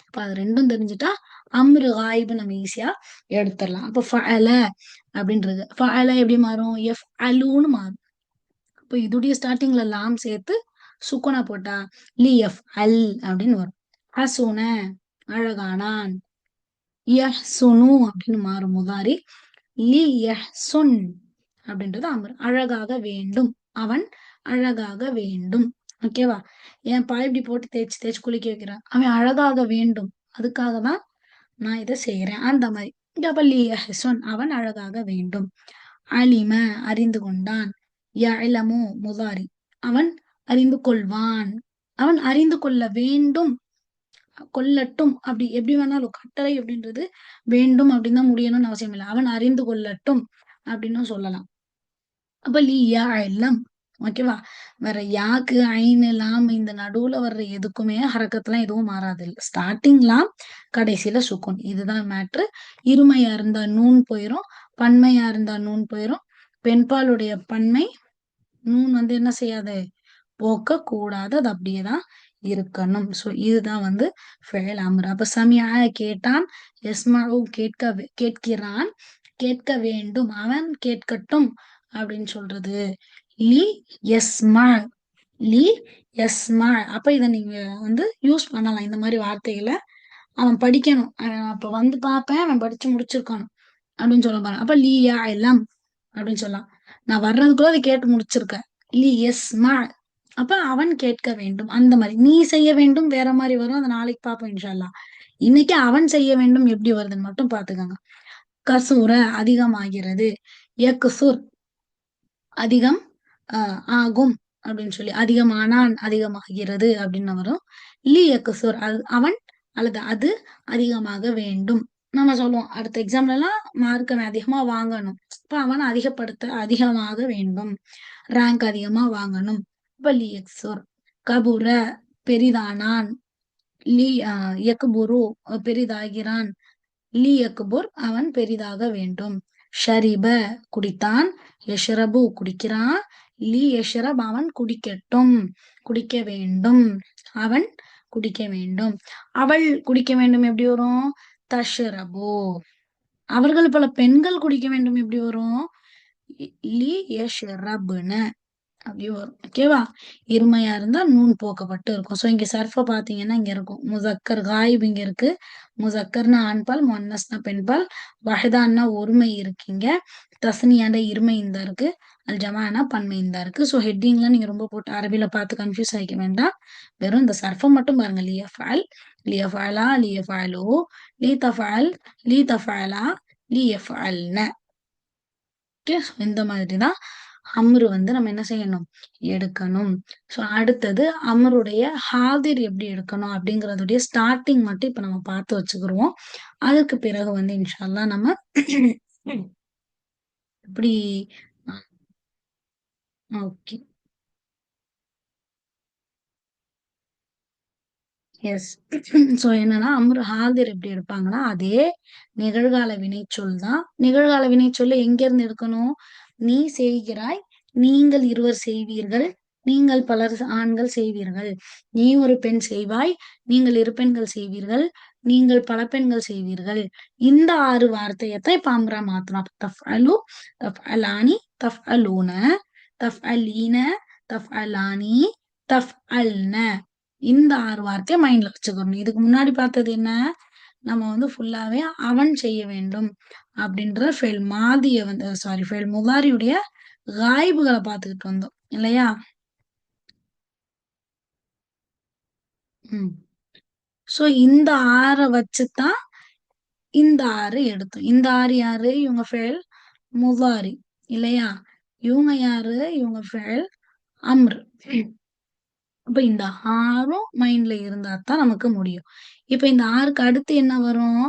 அப்ப அது 2ம் தெரிஞ்சுட்டா அம்ரு காயிபு நம்ம ஈஸியா எடுத்துடலாம். அப்ப ஃபஅல அப்படின்றது. ஃபஅல எப்படி மாறும்? எஃப் அலூன்னு மாறும். அப்ப இதுடைய ஸ்டார்டிங்ல லாம் சேர்த்து சுக்குனா போட்டா லி எஃப் அல் அப்படின்னு வரும். ஹசுன அழகானான். யஹ்சுனு அப்படின்னு மாறும் முதாரி. லி யஹ்சுன் அப்படின்றது அமர். அழகாக வேண்டும். அவன் அழகாக வேண்டும். ஓகேவா? என் பாய் இப்படி போட்டு தேய்ச்சு தேய்ச்சு குளிக்க வைக்கிறான். அவன் அழகாக வேண்டும். அதுக்காக தான் நான் இதை செய்யறேன். அந்த மாதிரி. அப்ப லி யஹ்சுன் அவன் அழகாக வேண்டும். அலிம அறிந்து கொண்டான். யஅலமு முதாரி அவன் அறிந்து கொள்வான். அவன் அறிந்து கொள்ள வேண்டும், கொள்ளட்டும். அப்படி எப்படி வேணாலும் கட்டளை அப்படின்றது வேண்டும் அப்படின்னு தான் முடியணும்னு அவசியம் இல்லை. அவன் அறிந்து கொள்ளட்டும் அப்படின்னு சொல்லலாம். அப்ப லி யா எல்லாம் ஓகேவா? வேற யாக்கு ஐனு லாம் இந்த நடுவுல வர்ற எதுக்குமே ஹரக்கத்துலாம் எதுவும் மாறாது இல்ல. ஸ்டார்டிங் லாம் கடைசியில சுக்குன். இதுதான் மேட்ரு. இருமையா இருந்தா நூன் போயிரும், பன்மையா இருந்தா நூன் போயிரும். பெண்பாலுடைய பன்மை நூன் வந்து என்ன செய்யாது? போக்க கூடாது. அது அப்படியேதான் இருக்கணும். சோ இதுதான் வந்து ஃபெயில் அம்ரு. அப்ப சமியா கேட்டான், யஸ்மஉ கேட்கிறான், கேட்க வேண்டும், அவன் கேட்கட்டும் அப்படின்னு சொல்றது. லி யஸ்மா, லி யஸ்மா. அப்ப இத நீங்க வந்து யூஸ் பண்ணலாம். இந்த மாதிரி வார்த்தைகளை அவன் படிக்கணும். அப்ப வந்து பார்ப்பேன், அவன் படிச்சு முடிச்சிருக்கணும் அப்படின்னு சொல்ல பாருங்க. அப்ப லீ யா எல்லாம் அப்படின்னு சொல்லலாம். நான் வர்றதுக்குள்ள அதை கேட்டு முடிச்சிருக்கேன். லி யஸ்மா அப்ப அவன் கேட்க வேண்டும். அந்த மாதிரி நீ செய்ய வேண்டும் வேற மாதிரி வரும். அதை நாளைக்கு பார்ப்போம் இன்ஷா அல்லாஹ். இன்னைக்கு அவன் செய்ய வேண்டும் எப்படி வருதுன்னு மட்டும் பாத்துக்கோங்க. கசூர அதிகமாகிறது, யக்சுர் அதிகம் ஆகும் அப்படின்னு சொல்லி, அதிகமானான் அதிகமாகிறது அப்படின்னு வரும். லி யக்சுர் அவன் அல்லது அது அதிகமாக வேண்டும். நம்ம சொல்லுவோம் அடுத்த எக்ஸாம்ல எல்லாம் மார்க் அவன் அதிகமா வாங்கணும். இப்ப அவன் அதிகப்படுத்த அதிகமாக வேண்டும், ரேங்க் அதிகமா வாங்கணும். இப்ப லி யக்சுர். கபுர பெரிதானான். லி யக்புரு பெரிதாகிறான். லி யக்புர் அவன் பெரிதாக வேண்டும். ஷரிப குடித்தான். யஷ்ரபு குடிக்கிறான். லி யஷ்ரப் அவன் குடிக்கட்டும், குடிக்க வேண்டும். அவன் குடிக்க வேண்டும். அவள் குடிக்க வேண்டும் எப்படி வரும்? தஷ்ரபு. அவர்கள் பல பெண்கள் குடிக்க வேண்டும் எப்படி வரும்? லி யஷ்ரப்ன அப்படி வரும். ஓகேவா? இருமையா இருந்தா நூன் போக்கப்பட்டு இருக்கும். சோ இங்க சர்ஃப பாத்தீங்கன்னா இங்க இருக்கும். முசக்கர் காயிப் இங்க இருக்கு. முசக்கர்னா ஆண்பால், முன்னஸ்னா பெண்பால், வஹதான்னா ஒருமை இருக்குங்க. தஸ்னியாண்ட இருமை இந்த இருக்கு. அல் ஜமானா பன்மை இந்த இருக்கு. சோ ஹெட்டிங்ல நீங்க ரொம்ப போட்டு அரபில பார்த்து கன்ஃபியூஸ் ஆகிக்க வேண்டாம். வெறும் இந்த சர்ஃப மட்டும் பாருங்க. லியஃபஅல், லியஃபஅலா, லியஃபஅலு, லி தஃபஅல், லி தஃபஅலா, லியஃபஅல்ன. ஓகே, இந்த மாதிரிதான் அம்ரு வந்து நம்ம என்ன செய்யணும், எடுக்கணும். சோ அடுத்தது அமருடைய ஹாதிர் எப்படி எடுக்கணும் அப்படிங்கறதுடைய ஸ்டார்டிங் மட்டும் இப்ப நம்ம பார்த்து வச்சுக்கிருவோம். அதுக்கு பிறகு வந்து இன்ஷா அல்லாஹ் நம்ம இப்படி ஓகே. எஸ். சோ என்னன்னா அம்ரு ஹாதிர் எப்படி எடுப்பாங்கன்னா, அதே நிகழ்கால வினைச்சொல் தான். நிகழ்கால வினைச்சொல்ல எங்க இருந்து எடுக்கணும்? நீ செய்கிறாய், நீங்கள் இருவர் செய்வீர்கள், நீங்கள் பலர் ஆண்கள் செய்வீர்கள், நீ ஒரு பெண் செய்வாய், நீங்கள் இரு பெண்கள் செய்வீர்கள், நீங்கள் பல பெண்கள் செய்வீர்கள். இந்த 6 வார்த்தையத்தான் இப்ப அம்ரா மாத்தணும். தஃப்அலு, தஃப்அலானி, தஃப்அலூன, தஃப்அலீன, தஃப்அலானி, தஃப்அல்ன. இந்த 6 வார்த்தைய மைண்ட்ல வச்சுக்கணும். இதுக்கு முன்னாடி பார்த்தது என்ன? நம்ம வந்து ஃபுல்லாவே அவன் செய்ய வேண்டும் அப்படின்ற ஃபெயில் மாதிய வந்து சாரி ஃபெயில் முதாரியுடைய காய்புகளை பார்த்துக்கிட்டு வந்தோம் இல்லையா? ம். சோ இந்த 6 வச்சுதான் இந்த 6 எடுத்தோம். இந்த 6 யாரு? இவங்க ஃபெயில் முதாரி இல்லையா? இவங்க யாரு? இவங்க ஃபெயில் அம்ர். அப்ப இந்த 6ம் மைண்ட்ல இருந்தா தான் நமக்கு முடியும். இப்ப இந்த 6க்கு அடுத்து என்ன வரும்?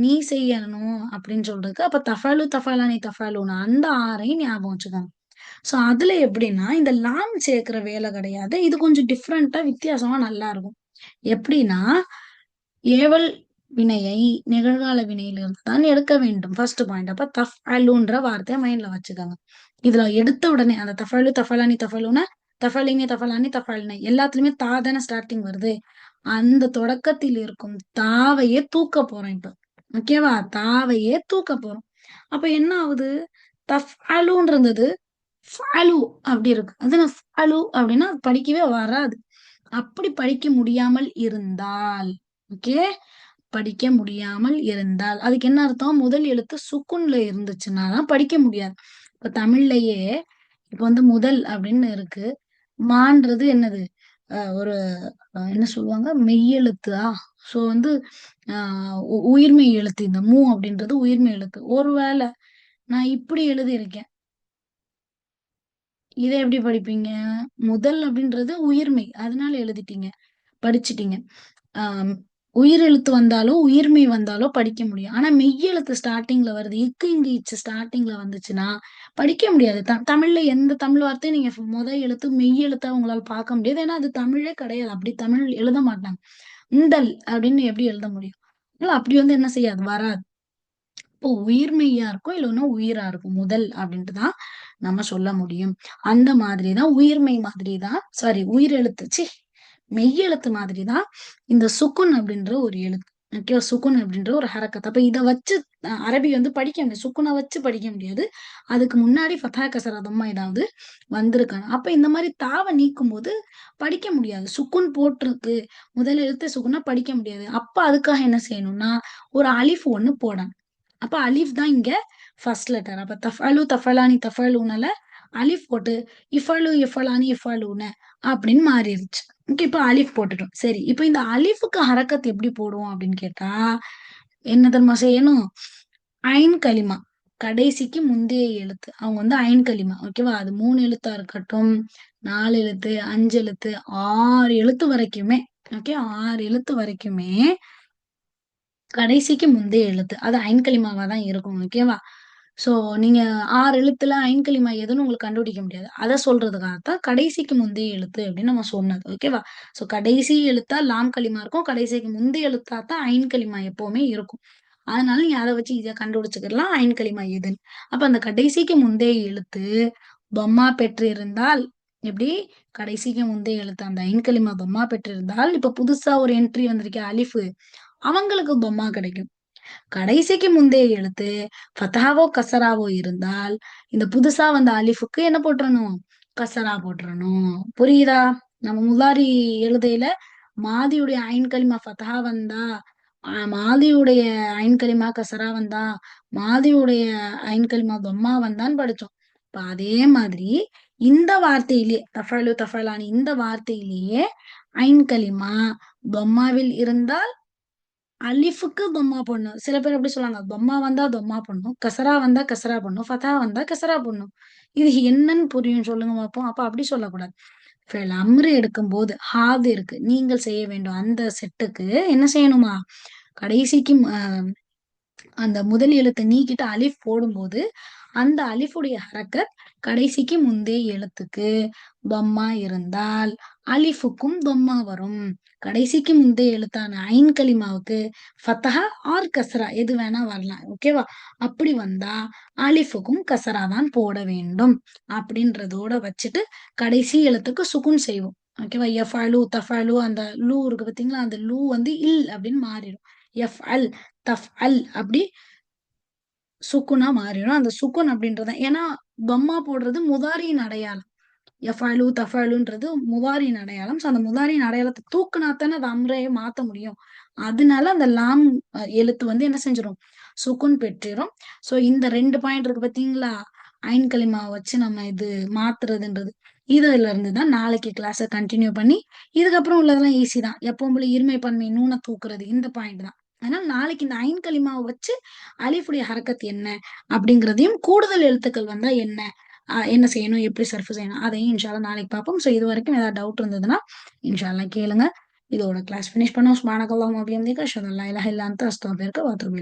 நீ செய்யணும் அப்படின்னு சொல்றதுக்கு அப்ப தஃபாலு, தஃபாலானி, தஃபாலூன அந்த 6ஐயும் ஞாபகம் வச்சுக்கோங்க. சோ அதுல எப்படின்னா இந்த லாம் சேர்க்கிற வேலை கிடையாது. இது கொஞ்சம் டிஃப்ரெண்டா வித்தியாசமா நல்லா இருக்கும். எப்படின்னா ஏவல் வினையை நிகழ்கால வினையிலிருந்து தான் எடுக்க வேண்டும். First point. அப்ப தஃஅலுன்ற வார்த்தைய மைண்ட்ல வச்சுக்கோங்க. இதுல எடுத்த உடனே அந்த தஃஅலு, தஃஅலானி, தஃஅலூன, தஃஅலீனி, தஃஅலானி, தஃஅல்ன எல்லாத்துலயுமே தா தானே ஸ்டார்டிங் வருது. அந்த தொடக்கத்தில் இருக்கும் தாவையே தூக்க போறோம் இப்ப. ஓகேவா? தாவையே தூக்க போறோம். அப்ப என்ன ஆகுது? தஃஅலுன்னு இருந்தது. ஃபஅலு அப்படி இருக்கு. அது நான் ஃபஅலு அப்படின்னா படிக்கவே வராது. அப்படி படிக்க முடியாமல் இருந்தால், ஓகே, படிக்க முடியாமல் இருந்தால் அதுக்கு என்ன அர்த்தம்? முதல் எழுத்து சுக்குன்ல இருந்துச்சுன்னா தான் படிக்க முடியாது. இப்ப தமிழ்லயே இப்ப வந்து முதல் அப்படின்னு இருக்கு. மான்றது என்னது? ஒரு என்ன சொல்லுவாங்க? மெய்யெழுத்தா? சோ வந்து உயிர்மெய் எழுத்து. இந்த மூ அப்படின்றது உயிர்மெய் எழுத்து. ஒருவேளை நான் இப்படி எழுதியிருக்கேன். இத எப்படி படிப்பீங்க? முதல் அப்படின்றது உயிர்மெய். அதனால எழுதிட்டீங்க. படிச்சுட்டீங்க. ஆம், உயிரெழுத்து வந்தாலோ, உயிர்மெய் வந்தாலோ படிக்க முடியும். ஆனா மெய்யெழுத்து ஸ்டார்ட்டிங்ல வருது. இக்கு, இங்கு, இச்சு ஸ்டார்ட்டிங்ல வந்துச்சுன்னா படிக்க முடியாது. தமிழ்ல எந்த தமிழ் வார்த்தையும் நீங்க எழுத்து மெய் எழுத்தா உங்களால பார்க்க முடியாது. ஏன்னா அது தமிழே கிடையாது. அப்படி தமிழ் எழுத மாட்டாங்க. இந்தல் அப்படின்னு எப்படி எழுத முடியும்? அதனால அப்படி வந்து என்ன செய்யாது? வராது. இப்போ உயிர்மெய்யா இருக்கும். இல்லன்னா உயிரா இருக்கும். முதல் அப்படின்ட்டு தான் நம்ம சொல்ல முடியும். அந்த மாதிரி தான் உயிர்மெய் மாதிரி தான் சாரி உயிரெழுத்து. மெய்யெழுத்து மாதிரி தான் இந்த சுக்குன் அப்படின்ற ஒரு எழுத்து. ஓகே, சுக்குன் அப்படின்ற ஒரு ஹரக்கத். அப்ப இத வச்சு அரபி வந்து படிக்க முடியாது. சுக்குன வச்சு படிக்க முடியாது. அதுக்கு முன்னாடி ஃபத்தா கசரா தம்மா ஏதாவது வந்திருக்காங்க. அப்ப இந்த மாதிரி தாவ நீக்கும்போது படிக்க முடியாது. சுக்குன் போட்டிருக்கு. முதல் எழுத்து சுக்குன்னா படிக்க முடியாது. அப்ப அதுக்காக என்ன செய்யணும்னா ஒரு அலிஃப் ஒண்ணு போடணும். அப்ப அலிஃப் தான் இங்க ஃபர்ஸ்ட் லெட்டர். அப்ப தஃஅலு, தஃஅலானி, தஃஅலூனல அலிஃப் போட்டு இஃபலு, இஃபலானி, இஃபலூன அப்படின்னு மாறிடுச்சு. ஓகே, இப்ப அலிஃப் போட்டுட்டோம். சரி, இப்ப இந்த அலிஃபுக்கு ஹரக்கத் எப்படி போடுவோம் அப்படின்னு கேட்டா என்ன தெரியுமா செய்யணும்? ஐன் கலிமா கடைசிக்கு முந்தைய எழுத்து. அவங்க வந்து ஐன் கலிமா. ஓகேவா? அது 3 எழுத்தா இருக்கட்டும், 4 எழுத்து, 5 எழுத்து, 6 எழுத்து வரைக்குமே. ஓகே, 6 எழுத்து வரைக்குமே கடைசிக்கு முந்தைய எழுத்து. அது ஐன்கலிமாவா தான் இருக்கும். ஓகேவா? சோ நீங்க 6 எழுத்துல ஐன்கலிமா எதுன்னு உங்களுக்கு கண்டுபிடிக்க முடியாது. அத சொல்றதுக்காகத்தான் கடைசிக்கு முந்தைய எழுத்து அப்படின்னு நம்ம சொன்னது. ஓகேவா? சோ கடைசி எழுத்தா லாம் கலிமா இருக்கும். கடைசிக்கு முந்தைய எழுத்தா தான் ஐன்கலிமா எப்பவுமே இருக்கும். அதனால நீங்க அத வச்சு ஈஸியா கண்டுபிடிச்சுக்கலாம் ஐன்கலிமா எதுன்னு. அப்ப அந்த கடைசிக்கு முந்தைய எழுத்து தொம்மா பெற்றிருந்தால் எப்படி? கடைசிக்கு முந்தைய எழுத்து அந்த ஐன்கலிமா தொம்மா பெற்றிருந்தால் இப்ப புதுசா ஒரு என்ட்ரி வந்திருக்கே அலிஃபு அவங்களுக்கு தொம்மா கிடைக்கும். கடைசிக்கு முந்தைய எழுத்து ஃபத்ஹாவோ கசராவோ இருந்தால் இந்த புதுசா வந்த அலிஃபுக்கு என்ன போட்டுறணும்? கசரா போட்டுறணும். புரியுதா? நம்ம முதாரி எழுதையில மாதியுடைய ஐன் கலிமா ஃபத்ஹா வந்தா மாதியுடைய ஐன் கலிமா கசரா வந்தா மாதியுடைய ஐன் கலிமா தொம்மா வந்தான்னு படிச்சோம். இப்ப அதே மாதிரி இந்த வார்த்தையிலேயே தஃபலு தஃபலானி இந்த வார்த்தையிலேயே ஐன் கலிமா தொம்மாவில் இருந்தால் அலிஃபுக்கு தொம்மா போடணும். சில பேர் எப்படி சொல்லுவாங்க, தொம்மா வந்தா தொம்மா போடணும், கசரா வந்தா கசரா போடணும், ஃபதா வந்தா கசரா போடணும். இது என்னன்னு புரியும் சொல்லுங்க பார்ப்போம். அப்ப அப்படி சொல்லக்கூடாது. ஃபெயில் அம்ரு எடுக்கும்போது ஹாது இருக்கு, நீங்கள் செய்ய வேண்டும். அந்த செட்டுக்கு என்ன செய்யணுமா, கடைசிக்கு அந்த முதல் எழுத்தை நீக்கிட்டு அலிஃப் போடும்போது அந்த அலிஃபுடைய ஹரக்கத் கடைசிக்கு முந்தைய எழுத்துக்கு தொம்மா இருந்தால் அலிஃபுக்கும் தொம்மா வரும். கடைசிக்கு முந்தைய எழுத்தான ஐன் கலிமாவுக்கு ஃபத்தஹா ஆர் கஸ்ரா எது வேணா வரலாம். ஓகேவா? அப்படி வந்தா அலிஃபுக்கும் கசரா தான் போட வேண்டும் அப்படின்றதோட வச்சுட்டு கடைசி எழுத்துக்கு சுகுன் செய்வோம். ஓகேவா? எஃப்அலு தஃபலு அந்த லூ இருக்கு பாத்தீங்களா, அந்த லூ வந்து இல் அப்படின்னு மாறிடும். எஃப் அல் தஃப் அல் அப்படி சுக்குனா மாறிடும். அந்த சுக்குன் அப்படின்றது ஏன்னா பம்மா போடுறது முதாரியின் அடையாளம். எஃபாலு தஃபாலுன்றது முதாரியின் அடையாளம். ஸோ அந்த முதாரியின் அடையாளத்தை தூக்குனா தானே அது அம்ரையை மாத்த முடியும். அதனால அந்த லாம் எழுத்து வந்து என்ன செஞ்சிடும், சுக்குன் பெற்றிரும். ஸோ இந்த 2 பாயிண்ட் இருக்கு பாத்தீங்களா, ஐன் கலிமாவை வச்சு நம்ம இது மாத்துறதுன்றது. இதுல இருந்து தான் நாளைக்கு கிளாஸை கண்டினியூ பண்ணி இதுக்கப்புறம் உள்ளதெல்லாம் ஈஸி தான். எப்பவும் போல இருமை பன்மை நூனை தூக்குறது இந்த பாயிண்ட் தான். அதனால நாளைக்கு இந்த ஐன் கலிமாவை வச்சு அலிஃபுடைய ஹரக்கத் என்ன அப்படிங்கிறதையும் கூடுதல் எழுத்துக்கள் வந்தா என்ன, என்ன செய்யணும், எப்படி சர்ஃப் செய்யணும், அதையும் இன்ஷால்லா நாளைக்கு பார்ப்போம். ஸோ இது வரைக்கும் ஏதாவது டவுட் இருந்ததுன்னா இன்ஷால்லா கேளுங்க. இதோட கிளாஸ் ஃபினிஷ் பண்ணோம். சுப்ஹானக்கல்லாஹும்ம வபிஹம்திக அஷ்ஹது அல்லா இலாஹா இல்லா அன்த அஸ்தக்ஃபிருக்க வ அத்தூபு இலைக்.